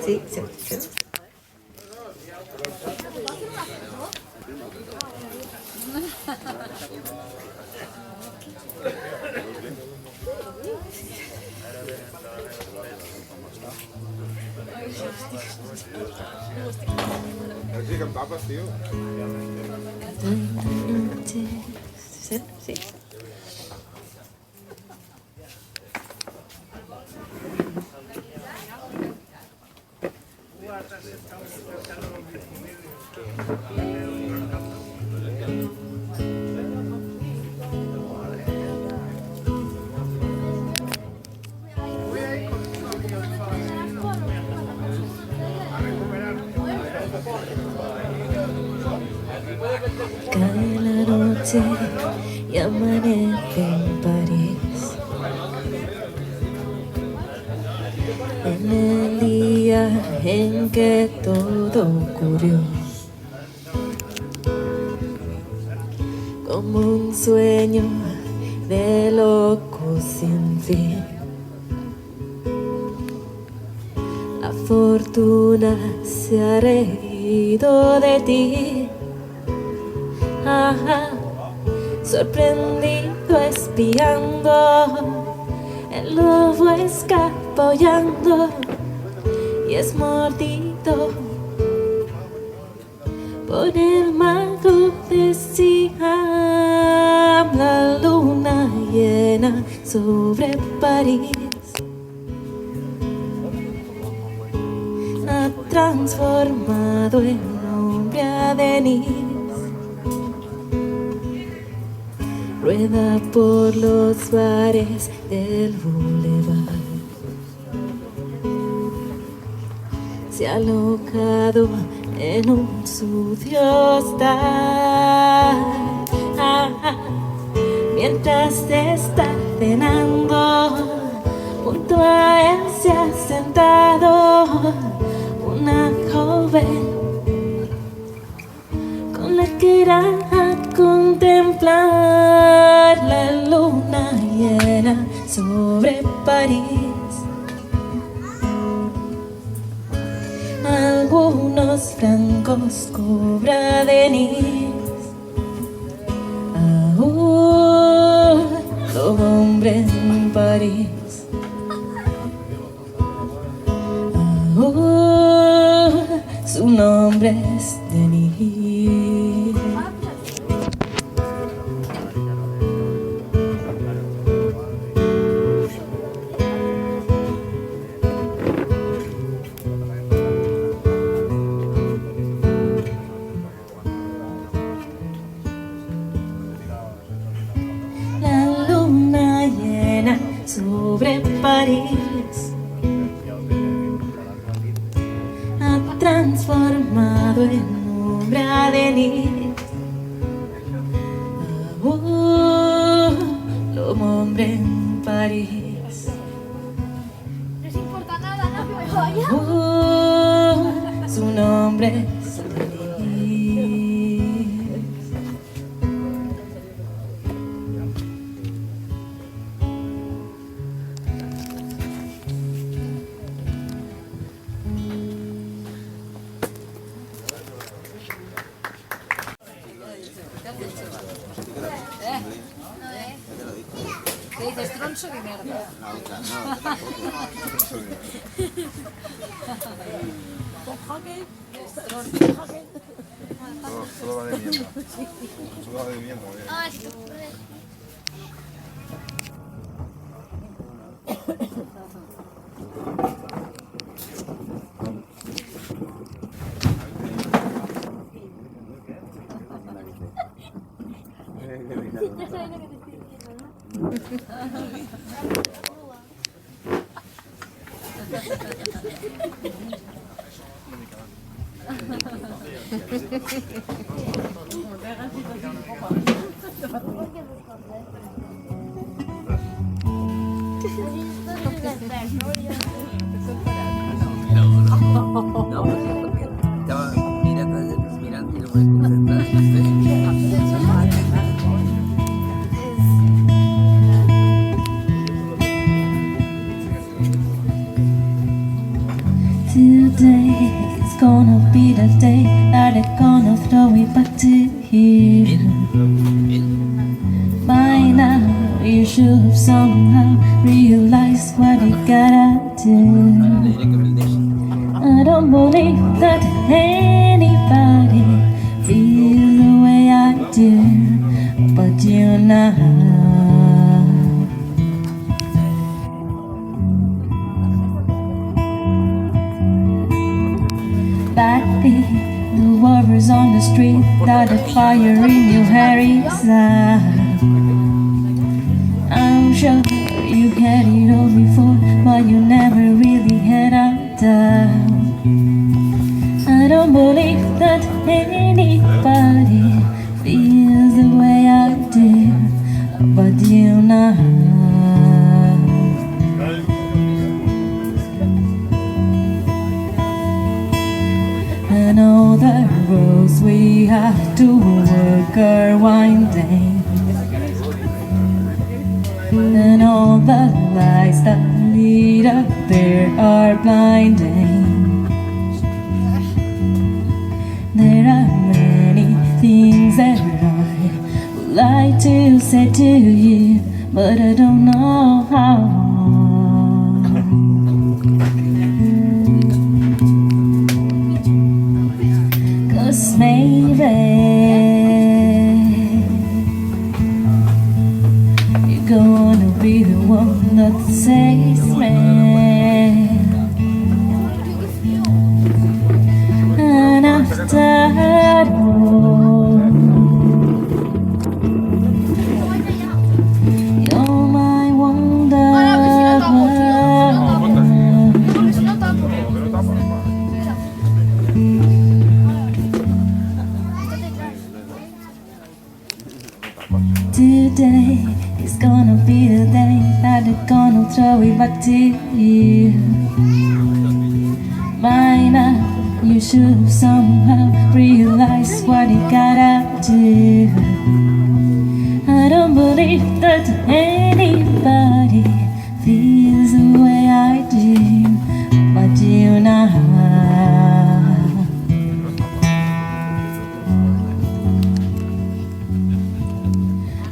Sí, sí, sí. Chicken papas, tío. Sí, sí. Cae la noche y amanece en París. En el día en que todo ocurrió, como un sueño de loco sin fin. La fortuna se ha reído de ti. Ajá, sorprendido espiando, el lobo escapollando y es mordido por el mago de Siam. La luna llena sobre París ha transformado en hombre a Denis. Rueda por los bares del boulevard. Se ha alojado en un sucio hostal. Mientras está cenando, junto a él se ha sentado una joven con la que irá a contemplar la luna llena sobre París. Algunos francos cobra Denis. Todo hombre en París. Su nombre es Denis. La luna llena sobre París ha transformado en hombre a Denis. Lobo hombre en París. No os importa nada, no me vaya. Su nombre es Denis. ¿Qué dices, tronzo de mierda? Con jaque, Solo va de mierda. Solo va de mierda. Ah, sí. Ya sabes lo que te estoy diciendo, ¿no? No, porque estaba mirando y no me concentraba. To Today is gonna be the day that they're gonna throw it back to you. By now you should have somehow realized what you gotta do. I don't believe that anybody feels the way I do, but you know. Backbeat, the warriors on the street, that the fire in your hair is out. I'm sure you had it all before, but you never really had a doubt. I don't believe that anybody feels the way I do, but you know. And all the roads we have to walk are winding, and all the lights that lead up there are blinding. There are many things that I would like to say to you, but I don't know how. Cause maybe you're gonna be the one that saves me. And after all, you're my wonderful. Today is gonna be the day that they're gonna throw it back to you. By now, you should have somehow realized what you gotta do. I don't believe that anybody feels the way I do, but you know.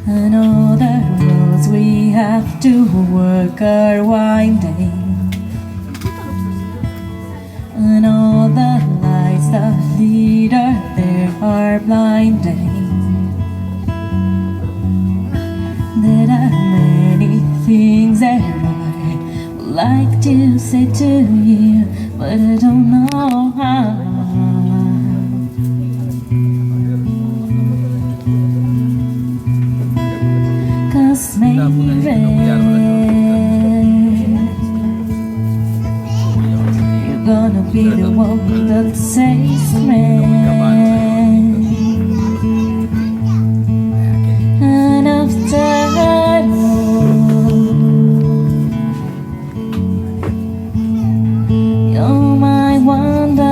And all the roads we have to walk are winding, and all the lights that lead us there are blinding. There are many things that I would like to say to you, but I don't know how. Cause maybe you're gonna be the one that saves me. And after all, you're my wonderful.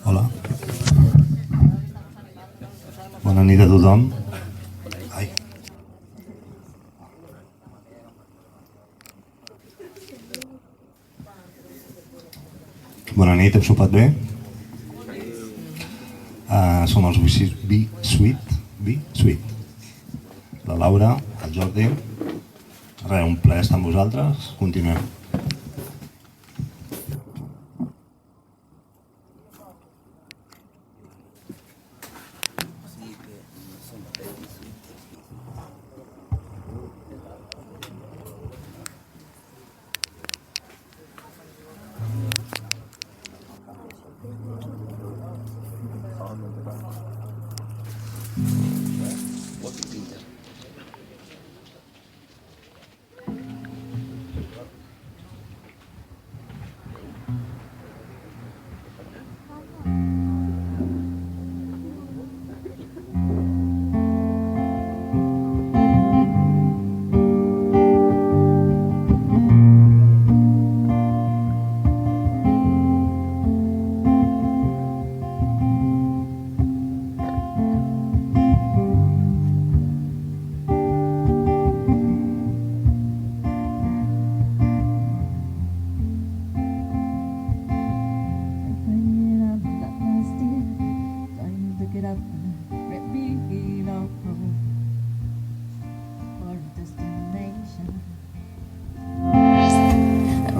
Hola. Bona nit a tothom. Ai. Bona nit, heu sopat bé? Som els B-Suite. La Laura, el Jordi. Res, un plaer estar amb vosaltres. Continuem.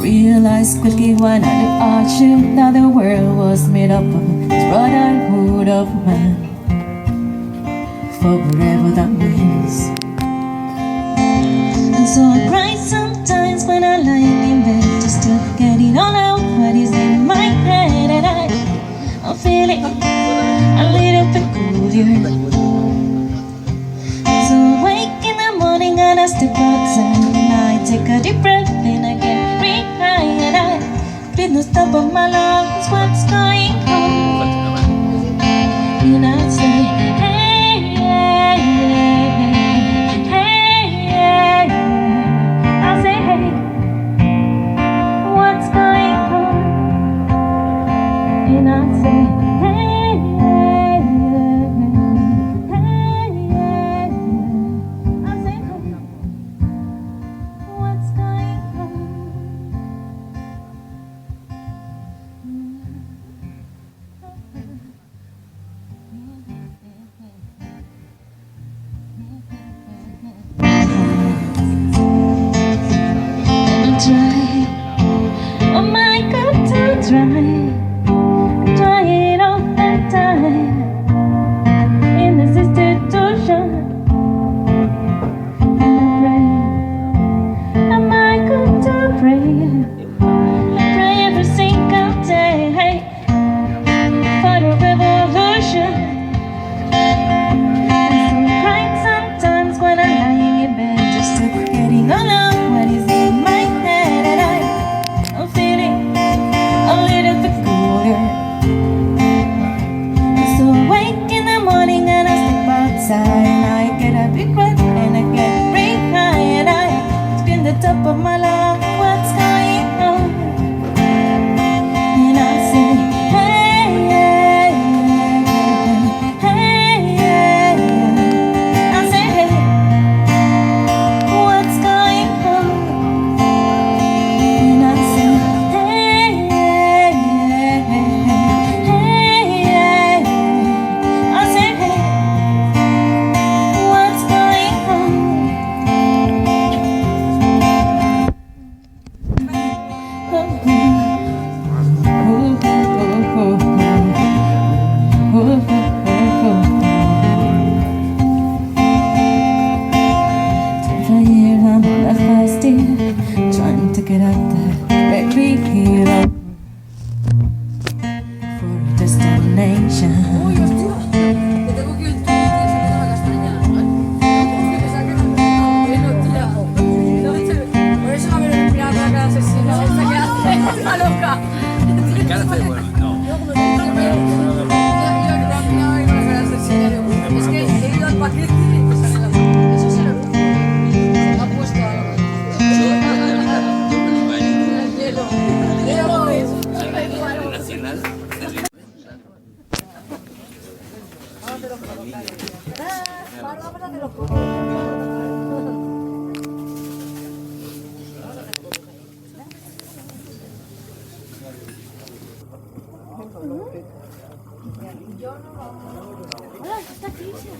realized quickly when I departed you that the world was made up of this brotherhood of man. For whatever that means. And so I cry sometimes when I lie in bed just to get it all out what is in my head. And I'm feeling a little peculiar. So I wake in the morning and I step outside and I take a deep breath and I get real high and I feel the top of my lungs. What's going on? And I say, hey, yeah, yeah, hey, yeah, yeah. I say, hey, what's going on? And I say, hey, yeah, yeah, hey, yeah, yeah. I say, hey, what's going on? Oh my God, to try it all the time in this institution. And I pray, am I good to pray every single day for the revolution? And so I cry sometimes when I'm lying in bed just to getting all of what is in my head, and I'm feeling a little peculiar. So I wake in the morning and I step outside and I get a big breath and I get real high and I spin the top of my lungs. What's going on? And I say, hey, yeah, yeah, hey, yeah, yeah. I say, hey, what's going on? And I say, hey, yeah, yeah, hey, yeah, yeah. I say, hey, what's going on? Oh, oh, oh, oh, oh, oh. For years I'm left fasting, trying to get out there, baby, here for a destination. Uy, hostia. Que tengo que ir tú, tío, se me da la castaña. Que pensaba que no, tía. No, por eso no me lo miraba para cada asesino. Esta que hace una loca. Cara de bueno, no. Yo como te digo, yo que te miraba con la cara de asesino. Digo, es que he ido al paquete y me sale la mano. Eso se lo se me ha puesto algo. Yo me lo imagino. El hielo. Hielo. El nacional. Hola, está Cristian.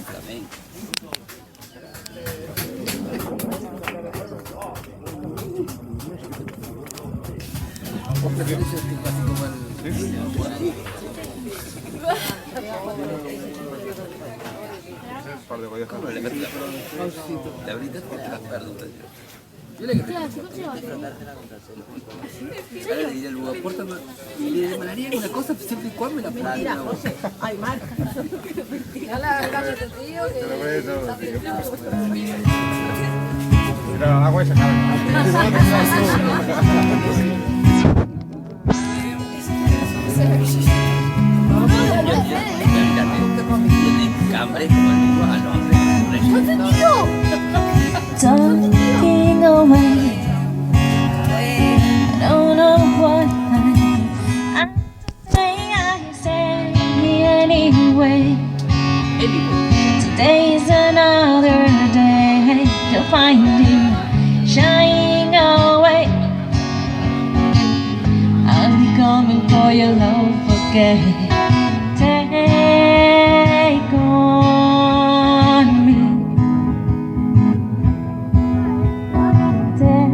flamenco. ¿Vos preferís el tipo así como el... ¿Cómo le metes la brita? Perdón, yo le quería frotártela contra el suelo. Ahora le diría al Hugo, apórtame, le demanaría una cosa siempre y cuando me la ponga. Mira, José, ay, Marca. Ya la verdad que tío que... Mira, el agua y se acaba. Tiene cambre como el mismo a los hombres. Talking away. I don't know what I'm saying. I say anyway. Today's another day to find you shying away. I'll be coming for your love again. Take on me. Take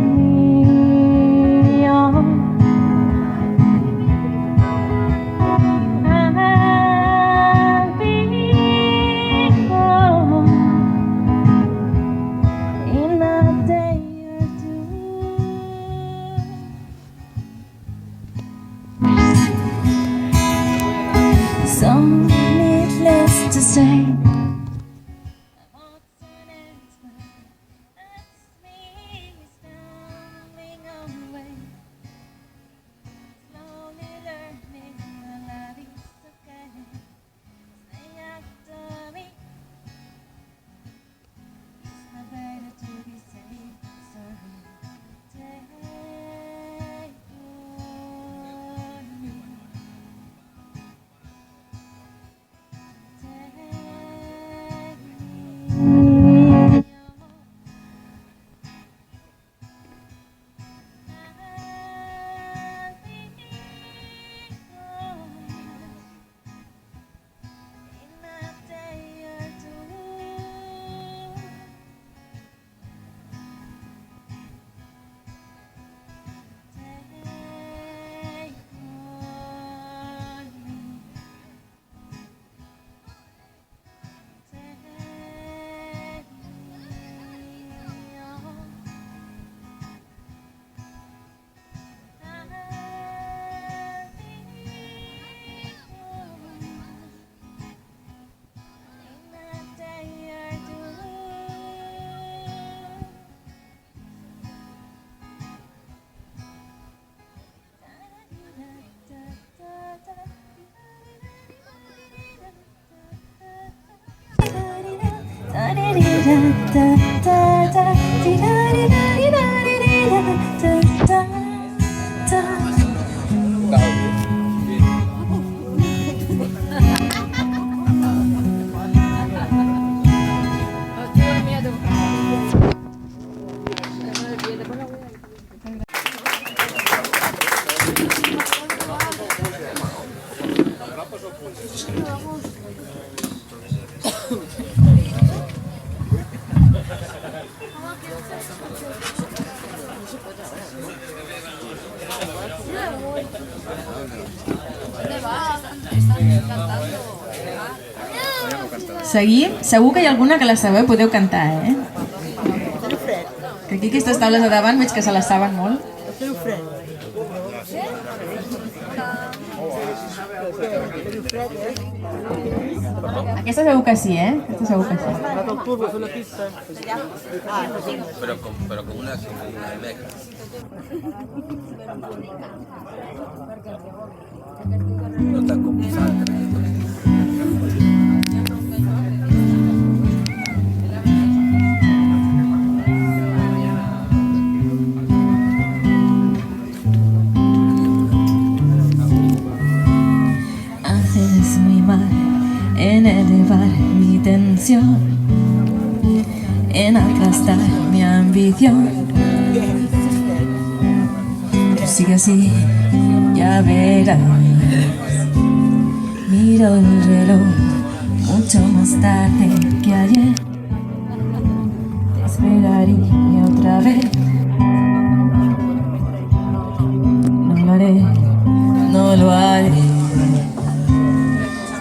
me on. I'll be home in a day or two. So needless to say, Seguim? Segur que hi ha alguna que la sabeu, podeu cantar, eh? Que aquí aquestes taules de davant veig que se les saben molt. Aquesta segur que sí, eh? Aquesta segur que sí. Pero con una almeja. No tan como salta. Haces muy mal en elevar mi tensión, en aplastar mi ambición. Tú sigue así, ya verás. Miro el reloj mucho más tarde que ayer. Te esperaría otra vez. No lo haré, no lo haré.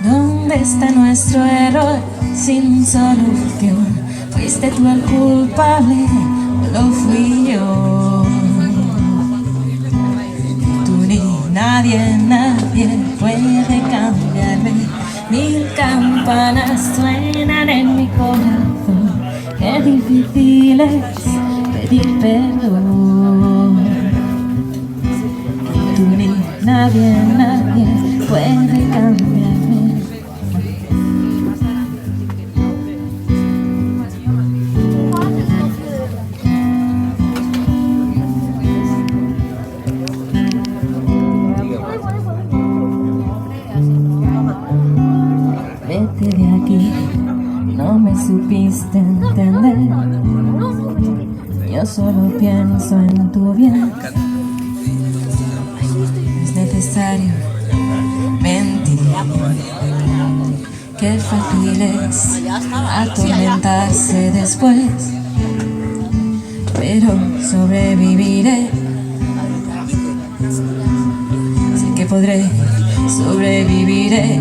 ¿Dónde está nuestro error sin solución? ¿Fuiste tú el culpable o lo fui yo? Tú ni nadie, nadie puede cambiarme. Mil campanas suenan en mi corazón. Qué difícil es pedir perdón. Tú ni nadie, nadie puede cambiarme. Vete de aquí, no me supiste entender. Yo solo pienso en tu bien. Es necesario mentir. Qué fácil es atormentarse después, pero sobreviviré. Sé que podré, sobreviviré.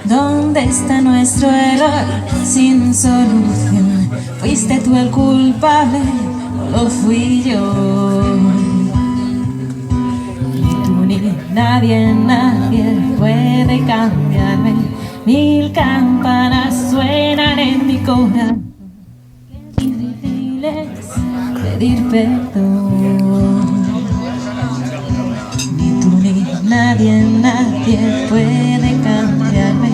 ¿Dónde está nuestro error sin solución? ¿Fuiste tú el culpable o lo fui yo? Ni tú ni nadie, nadie puede cambiarme. Mil campanas suenan en mi corazón. Qué difícil es pedir perdón. Ni tú ni nadie, nadie puede cambiarme.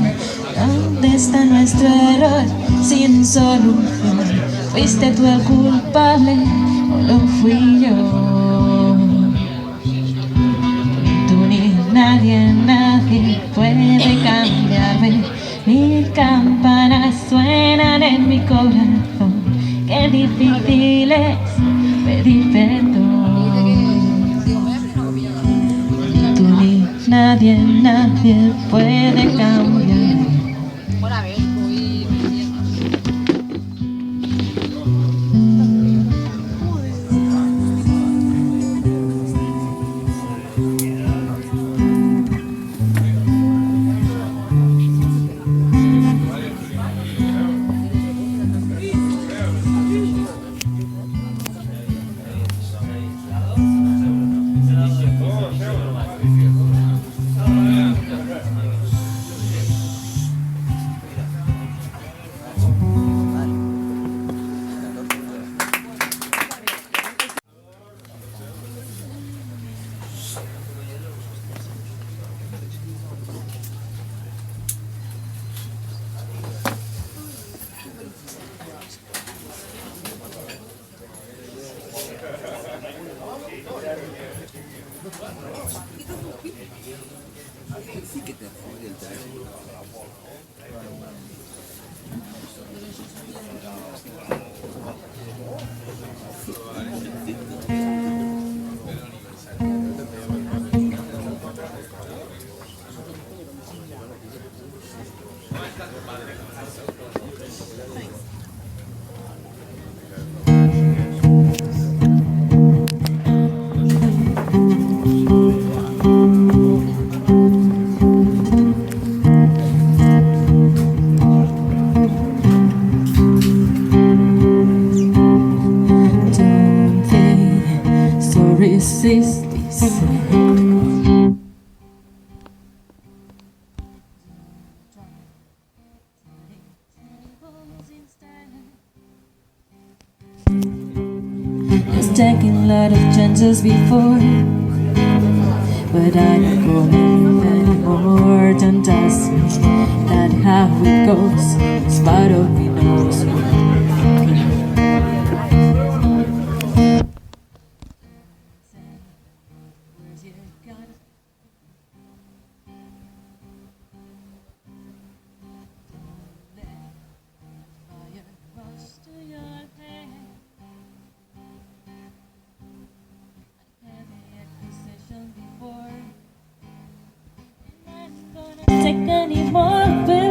¿Dónde está nuestro error sin solución? ¿Fuiste tú el culpable o lo fui yo? Ni tú ni nadie, nadie puede cambiarme. Mil campanas suenan en mi corazón. Qué difícil es pedir perdón. Ni tú ni nadie, nadie puede cambiarme. Sí que te jode el teléfono. Resist this. Just taking a lot of chances before, but I don't go anymore. Don't ask me that how it goes. It's part of me knows. Take any more.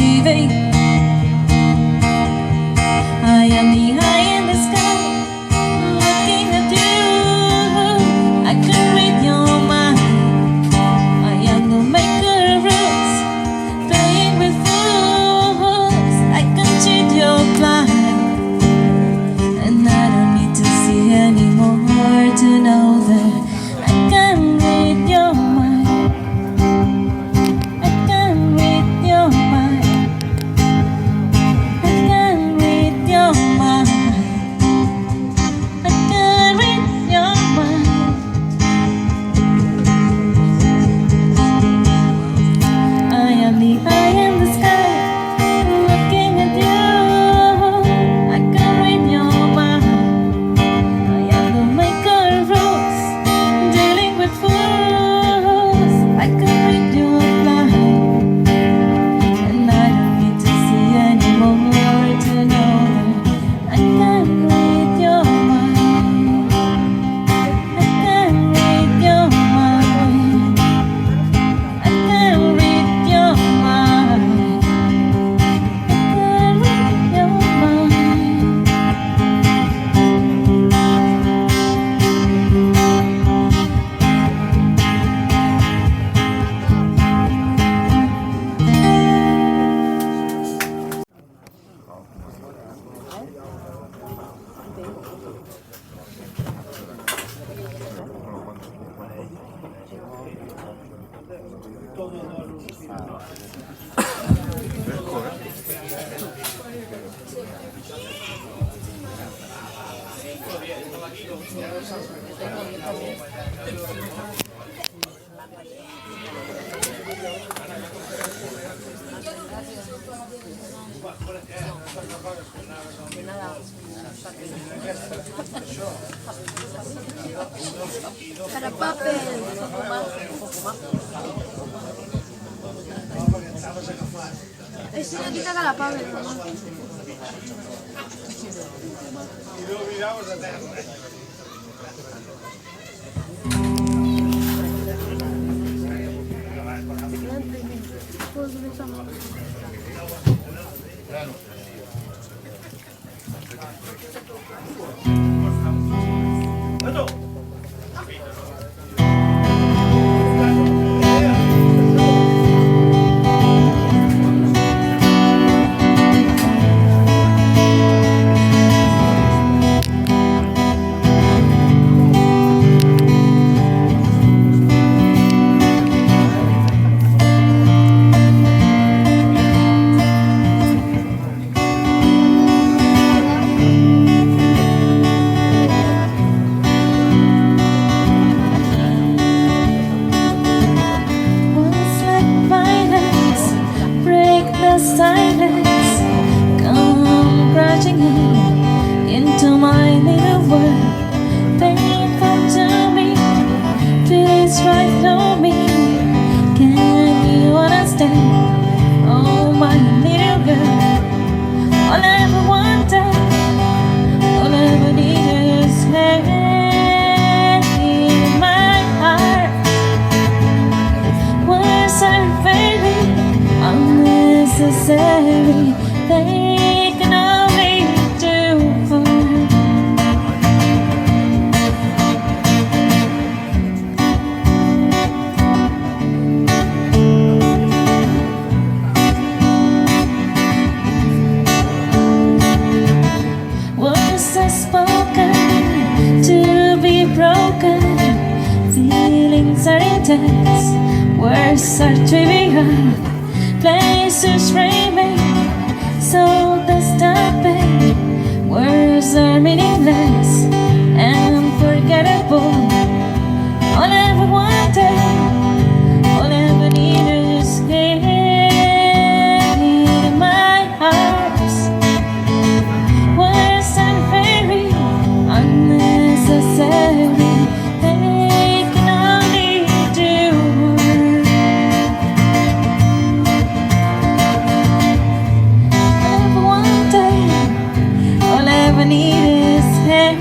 TV. I am the eye in the sky, looking at you. I can read your mind. I am the maker of rules, playing with fools. I can cheat your blind, and I don't need to see anymore to know that I can read your mind. I can read your mind. I can read your mind. I can read your mind. I am the eye in the sky, looking at you. I can read your mind. I am the maker of rules, dealing with fools. I can read your mind, and I don't need to see anymore to know that I can read your mind. I can read your mind. I can read your mind. I can read your mind. Para papel. Ese no quita la papel. Once like violence, break the silence, come crashing into my little world. Painful to me, feels right through me. Can you understand? Oh, my little girl. All I ever wanted, all I ever needed is hand in my heart. Words are very unnecessary. They can only do for words are spoken to be broken. Feelings are intense. Words are trivial. Places remain. So they stop it. Words are meaningless and forgettable. All I ever wanted, all I ever needed is hand in my arms. Words are very unnecessary. They can only do all I ever wanted, all I ever need is hand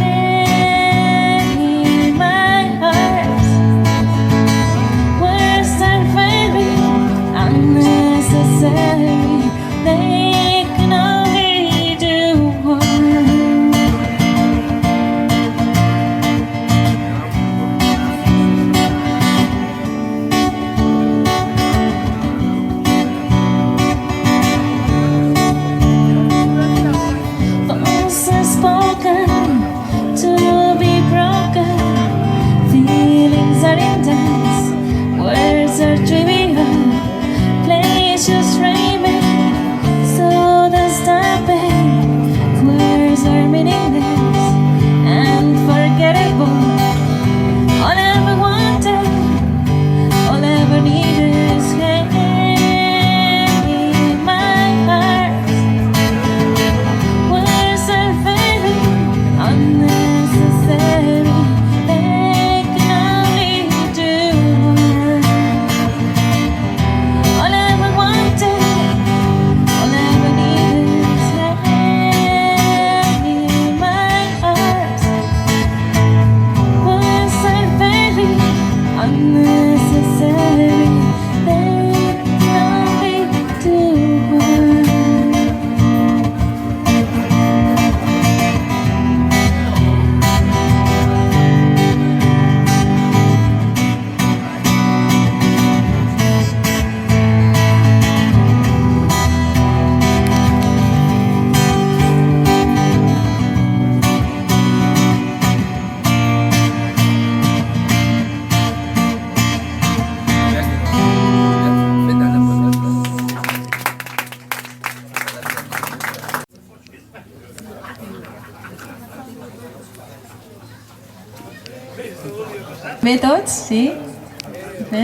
Bé tots? Sí? Bé?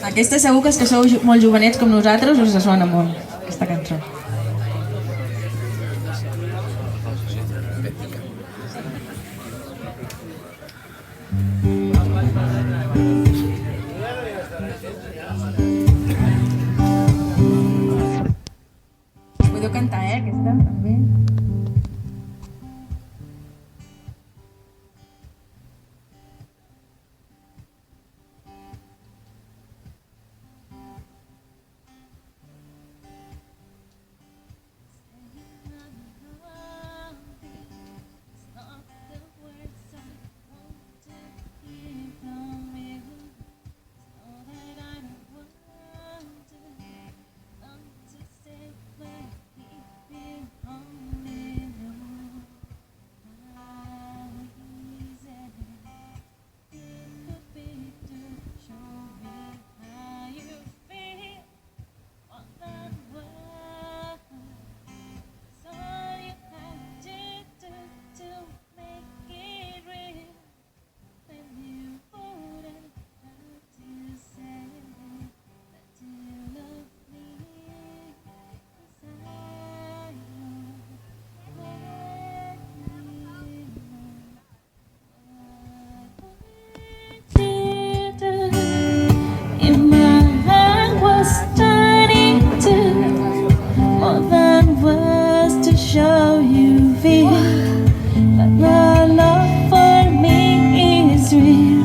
Aquesta segur que els que sou molt jovenets com nosaltres us sona molt, aquesta cançó. Podeu cantar, aquesta, també. In my heart was turning to more than words to show you feel that your love for me is real.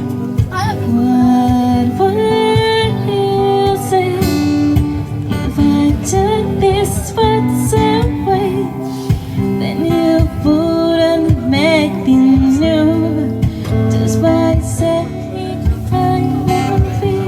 What would you say if I took these words away? Then you wouldn't make things new just by saying I love you.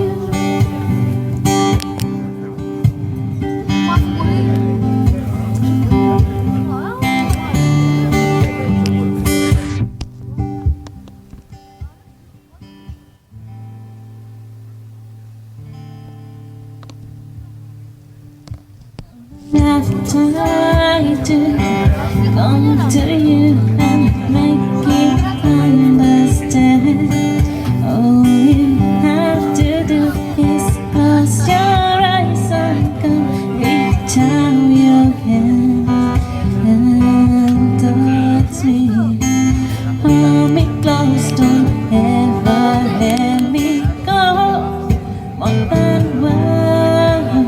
I've tried to come to you and make you understand. All you have to do is close your eyes and come reach out your hand and touch me. Hold me close, don't ever let me go. More than words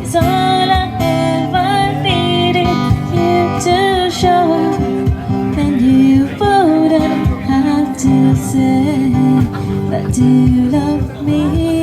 is all I ever needed you to show. Then you wouldn't have to say that you love me.